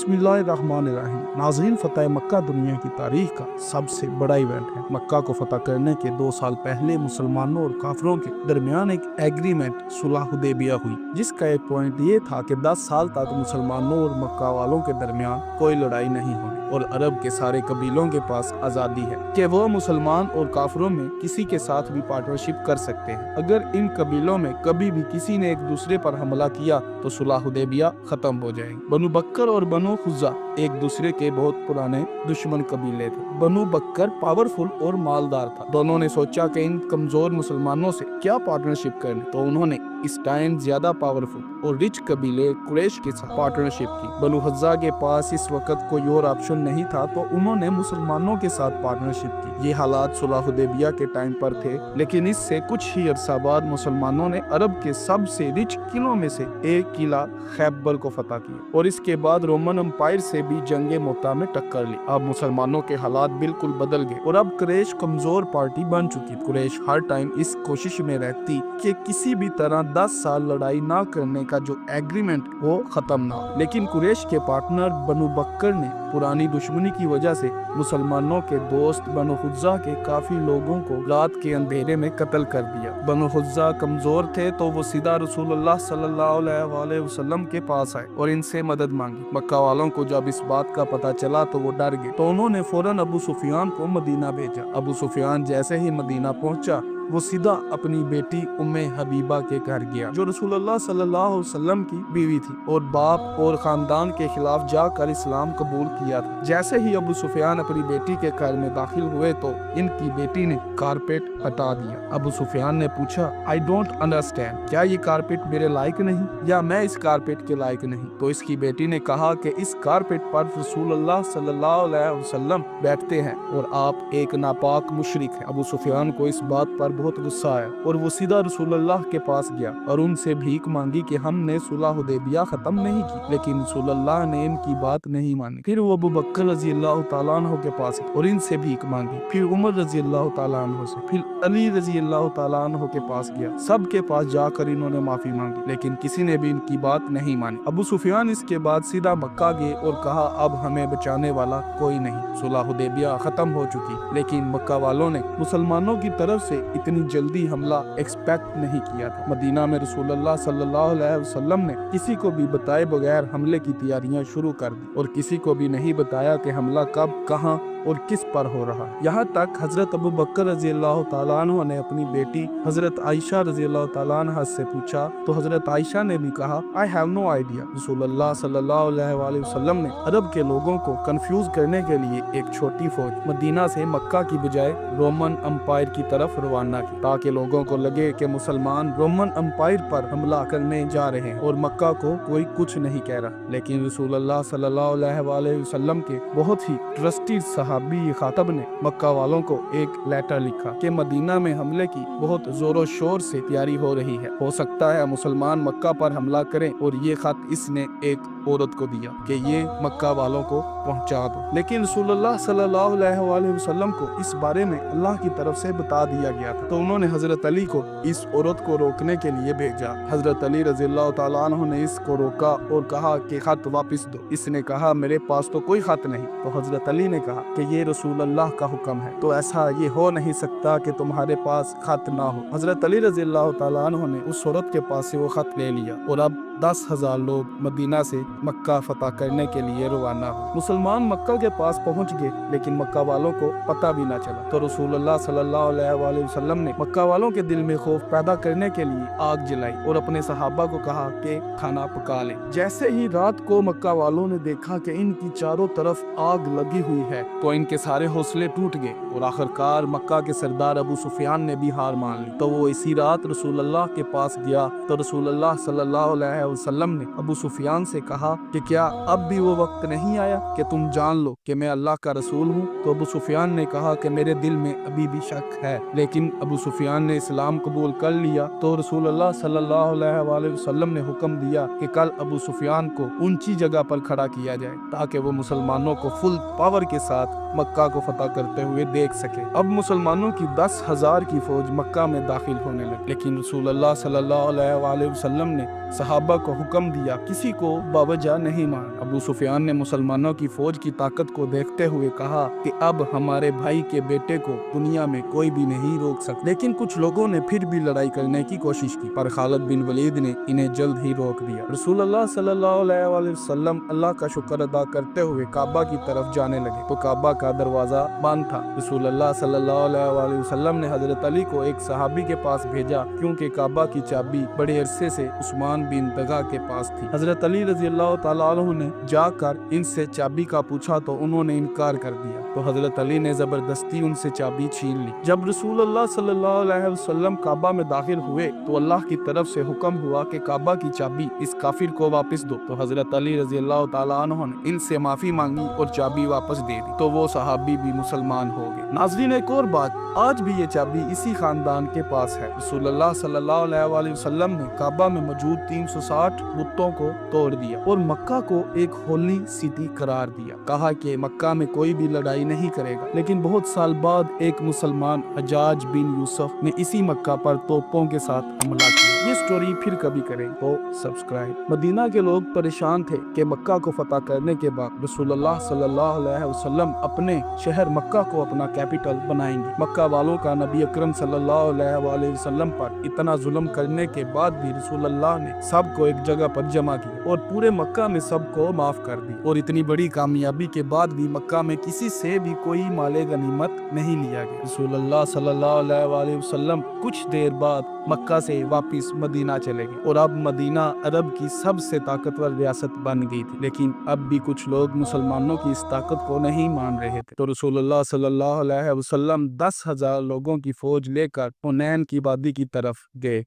बिस्मिल्लाहिर्रहमानिर्रहीम। नाज़रीन, फ़तह मक्का दुनिया की तारीख का सबसे बड़ा इवेंट है। मक्का को फतह करने के 2 साल पहले मुसलमानों और काफिरों के दरमियान एक एग्रीमेंट सुलह हुदैबिया हुई, जिसका एक पॉइंट ये था कि 10 साल तक मुसलमानों और मक्का वालों के दरमियान कोई लड़ाई नहीं होनी और अरब के सारे कबीलों के पास आज़ादी है कि वो मुसलमान और काफिरों में किसी के साथ भी पार्टनरशिप कर सकते हैं। अगर इन कबीलों में कभी भी किसी ने एक दूसरे पर हमला किया तो सुलह हुदैबिया खत्म हो जाएगी। बनु बकर और बनु खुज़ा एक दूसरे के बहुत पुराने दुश्मन कबीले थे। बनु बकर पावरफुल और मालदार था। दोनों ने सोचा कि इन कमजोर मुसलमानों से क्या पार्टनरशिप करनी, तो उन्होंने इस टाइम ज्यादा पावरफुल और रिच कबीले कुरैश के साथ पार्टनरशिप की। बनु खुज़ा के पास इस वक्त कोई और ऑप्शन नहीं था, तो उन्होंने मुसलमानों के साथ पार्टनरशिप की। ये हालात सुलह हुदैबिया के टाइम पर थे, लेकिन इससे कुछ ही अरसा बाद मुसलमानों ने अरब के सबसे रिच किलों में से एक किला खैबर को फतह किया और इसके बाद रोमन एम्पायर से भी जंगे मोता में टक्कर ली। अब मुसलमानों के हालात बिल्कुल बदल गए और अब कुरैश कमजोर पार्टी बन चुकी। कुरैश हर टाइम इस कोशिश में रहती कि किसी भी तरह 10 साल लड़ाई ना करने का जो एग्रीमेंट वो खत्म ना हो। लेकिन कुरैश के पार्टनर बनु बकर ने पुरानी दुश्मनी की वजह से मुसलमानों के दोस्त बनु खुज़ा के काफी लोगों को रात के अंधेरे में कत्ल कर दिया। बनु खुज़ा कमजोर थे, तो वो सीधा रसूलुल्लाह सल्लल्लाहु अलैहि वसल्लम के पास आए और इनसे मदद मांगी। मक्का वालों को जब इस बात का पता चला तो वो डर गए, तो उन्होंने फौरन अबू सुफियान को मदीना भेजा। अबू सुफियान जैसे ही मदीना पहुंचा, वो सीधा अपनी बेटी उम्मे हबीबा के घर गया, जो रसूलुल्लाह सल्लल्लाहु अलैहि वसल्लम की बीवी थी और बाप और खानदान के खिलाफ जाकर इस्लाम कबूल किया था। जैसे ही अबू सुफियान अपनी बेटी के घर में दाखिल हुए तो इनकी बेटी ने कारपेट हटा दिया। अबू सुफियान ने पूछा, आई डोंट अंडरस्टैंड, क्या ये कारपेट मेरे लायक नहीं या मैं इस कारपेट के लायक नहीं? तो इसकी बेटी ने कहा कि इस कारपेट पर रसूलुल्लाह सल्लल्लाहु अलैहि वसल्लम बैठते हैं और आप एक नापाक मुशरिक हैं। अबू सुफियान को इस बात पर बहुत गुस्सा आया और वो सीधा रसूलुल्लाह के पास गया और उनसे भीख मांगी कि हमने सुलह हुदैबिया खत्म नहीं की, लेकिन रसूलुल्लाह ने इनकी बात नहीं मानी। फिर वो अबू बकर रज़ी अल्लाह तआला अन्हु के पास और इनसे भीख मांगी। फिर उमर रज़ी अल्लाह तआला अन्हु से, फिर अली रज़ी अल्लाह तआला अन्हु के पास गया। सबके पास जाकर इन्होंने माफी मांगी, लेकिन किसी ने भी इनकी बात नहीं मानी। अबू सुफियान इसके बाद सीधा मक्का गए और कहा, अब हमें बचाने वाला कोई नहीं, सुलह हुदैबिया खत्म हो चुकी। लेकिन मक्का वालों ने मुसलमानों की तरफ से इतनी जल्दी हमला एक्सपेक्ट नहीं किया था। मदीना में रसूलुल्लाह सल्लल्लाहु अलैहि वसल्लम ने किसी को भी बताए बगैर हमले की तैयारियां शुरू कर दी और किसी को भी नहीं बताया कि हमला कब, कहां और किस पर हो रहा। यहाँ तक हजरत अबू बकर रज़ी अल्लाह तआला अन्हु ने अपनी बेटी हजरत आयशा रज़ी अल्लाह तआला अन्हा से पूछा, तो हजरत आयशा ने भी कहा, आई हैव नो आइडिया। रसूलुल्लाह सल्लल्लाहु अलैहि वसल्लम ने अरब के लोगों को कंफ्यूज करने के लिए एक छोटी फौज मदीना से मक्का की बजाय रोमन एम्पायर की तरफ रवाना की, ताकि लोगों को लगे कि मुसलमान रोमन एम्पायर पर हमला करने जा रहे हैं और मक्का को कोई कुछ नहीं कह रहा। लेकिन रसूलुल्लाह सल्लल्लाहु अलैहि वसल्लम के बहुत ही ट्रस्टी सहाबी खातब ने मक्का वालों को एक लेटर लिखा कि मदीना में हमले की बहुत जोरों शोर से तैयारी हो रही है, हो सकता है मुसलमान मक्का पर हमला करें, और ये खत इसने एक औरत को दिया कि ये मक्का वालों को पहुंचा दो। लेकिन रसूलुल्लाह सल्लल्लाहु अलैहि वसल्लम को इस बारे में अल्लाह की तरफ से बता दिया गया था, तो उन्होंने हजरत अली को इस औरत को रोकने के लिए भेजा। हजरत अली रज़ी अल्लाह तआला अन्हु ने इसको रोका और कहा कि खत वापस दो। इसने कहा, मेरे पास तो कोई खत नहीं। तो हजरत अली ने कहा कि ये रसूलुल्लाह का हुक्म है, तो ऐसा ये हो नहीं सकता कि तुम्हारे पास खत ना हो। हजरत अली रज़ी अल्लाह तआला अन्हु ने उस औरत के पास से वो खत ले लिया और अब 10,000 लोग मदीना से मक्का फतह करने के लिए रवाना हुए। मुसलमान मक्का के पास पहुंच गए, लेकिन मक्का वालों को पता भी ना चला। तो रसूलुल्लाह सल्लल्लाहु अलैहि वसल्लम ने मक्का वालों के दिल में खौफ पैदा करने के लिए आग जलाई और अपने सहाबा को कहा कि खाना पका लें। जैसे ही रात को मक्का वालों ने देखा कि इनकी चारों तरफ आग लगी हुई है, तो इनके सारे हौसले टूट गए और आखिरकार मक्का के सरदार अबू सुफियान ने भी हार मान ली। तो वो इसी रात रसूलुल्लाह के पास गया, तो रसूलुल्लाह सल्लल्लाहु अलैहि वसल्लम ने अबू सुफियान से कहा कि क्या अब भी वो वक्त नहीं आया कि तुम जान लो कि मैं अल्लाह का रसूल हूँ? तो अबू सुफियान ने कहा कि मेरे दिल में अभी भी शक है। लेकिन अबू सुफियान ने इस्लाम कबूल कर लिया। तो रसूलुल्लाह सल्लल्लाहु अलैहि वसल्लम ने हुक्म दिया कि कल अबू सुफियान को ऊंची जगह पर खड़ा किया जाए, ताकि वो मुसलमानों को फुल पावर के साथ मक्का को फतह करते हुए देख सके। अब मुसलमानों की 10,000 की फौज मक्का में दाखिल होने लगी, लेकिन रसूलुल्लाह सल्लल्लाहु अलैहि वसल्लम ने सहाबा को हुक्म दिया, किसी को बावजह नहीं मारना। अबू सुफियान ने मुसलमानों की फौज की ताकत को देखते हुए कहा कि अब हमारे भाई के बेटे को दुनिया में कोई भी नहीं रोक सकता। लेकिन कुछ लोगों ने फिर भी लड़ाई करने की कोशिश की, पर खालिद बिन वलीद ने इन्हें जल्द ही रोक दिया। रसूलुल्लाह सल्लल्लाहु अलैहि वसल्लम अल्लाह का शुक्र अदा करते हुए काबा की तरफ जाने लगे तो काबा का दरवाजा बंद था। रसूलुल्लाह सल्लल्लाहु अलैहि वसल्लम ने हजरत अली को एक सहाबी के पास भेजा, क्योंकि काबा की चाबी बड़े अरसे से उस्मान बिन तगा के पास थी। हजरत अली रजी अल्लाह तआला अन्हु ने जाकर इनसे चाबी का पूछा तो उन्होंने इनकार कर दिया, तो हजरत अली ने जबरदस्ती उनसे चाबी छीन ली। जब रसूलुल्लाह सल्लल्लाहु अलैहि वसल्लम काबा में दाखिल हुए तो अल्लाह की तरफ से हुक्म हुआ कि काबा की चाबी इस काफिर को वापस दो, तो हजरत अली रजी अल्लाह तआला अन्हु ने इनसे माफी मांगी और चाबी वापस दे दी, तो वो सहाबी भी मुसलमान हो गए। नाज़रीन, एक और बात, आज भी ये चाबी इसी खानदान के पास है। रसूलुल्लाह सल्लल्लाहु अलैहि वसल्लम ने काबा में मौजूद 360 बुतों को तोड़ दिया और मक्का को एक होली सिटी करार दिया। कहा कि मक्का में कोई भी लड़ाई नहीं करेगा। लेकिन बहुत साल बाद एक मुसलमान हज्जाज बिन यूसुफ ने इसी मक्का पर तोपों के साथ हमला किया। ये स्टोरी फिर कभी करें तो सब्सक्राइब। मदीना के लोग परेशान थे कि मक्का को फतह करने के बाद रसूलुल्लाह सल्लल्लाहु अलैहि वसल्लम अपने शहर मक्का को अपना कैपिटल बनाएंगे। मक्का वालों का नबी अकरम सल्लल्लाहु अलैहि वसल्लम पर इतना जुल्म करने के बाद भी रसूलुल्लाह ने सबको एक जगह पर जमा किया और पूरे मक्का में सबको माफ कर दी। और इतनी बड़ी कामयाबी के बाद भी मक्का में किसी से भी कोई माले गनीमत नहीं लिया गया। रसूलुल्लाह सल्लल्लाहु अलैहि वसल्लम कुछ देर बाद मक्का से वापस मदीना चले गए और अब मदीना अरब की सबसे ताकतवर रियासत बन गई थी। लेकिन अब भी कुछ लोग मुसलमानों की इस ताकत को नहीं मान रहे थे, तो रसूलुल्लाह सल्लल्लाहु अलैहि वसल्लम 10,000 लोगों की फौज लेकर हुनैन की वादी की तरफ गए।